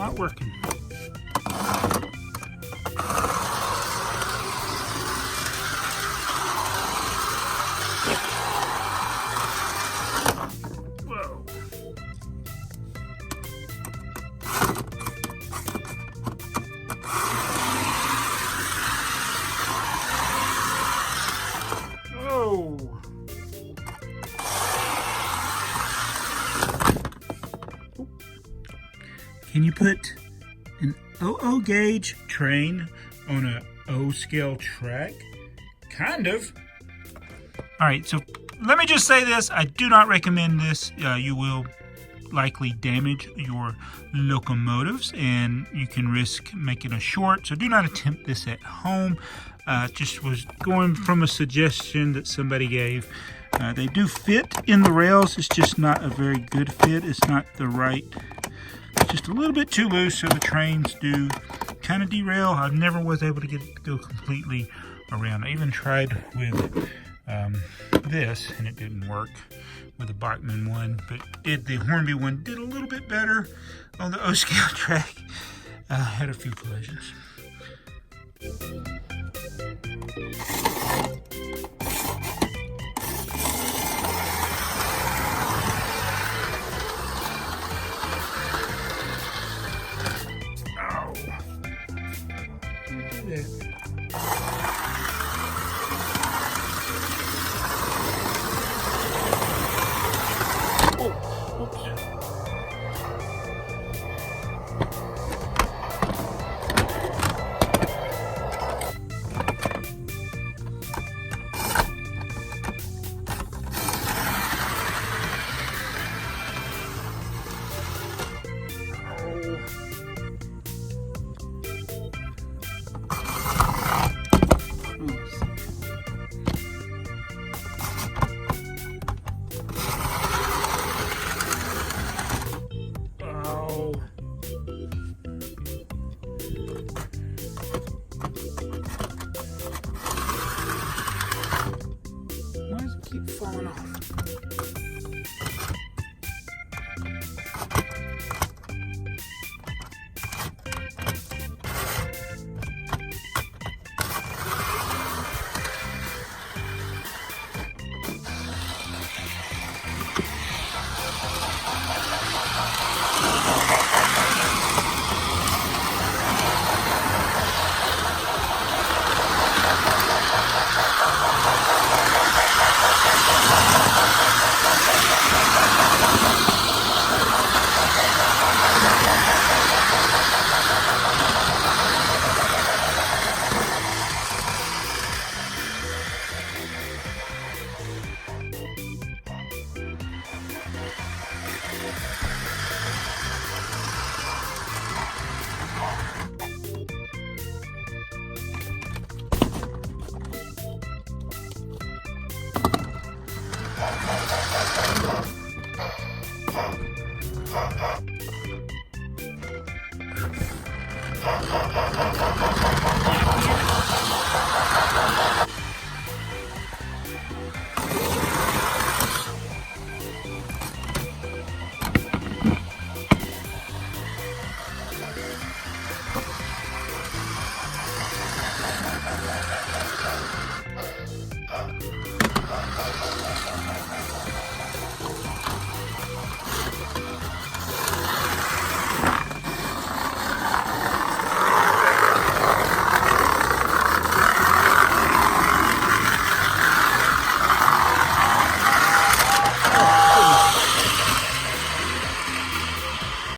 not working. Whoa. Oh. Can you put an O gauge train on a O scale track? Kind of. All right, so let me just say this. I do not recommend this. You will likely damage your locomotives and you can risk making a short. So do not attempt this at home. Just was going from a suggestion that somebody gave. They do fit in the rails. It's just not a very good fit. It's not the right, just a little bit too loose, so the trains do kind of derail. I never was able to get it to go completely around. I even tried with this, and it didn't work with the Bachman one, but the Hornby one did a little bit better on the O scale track. Had a few collisions. Keep falling off.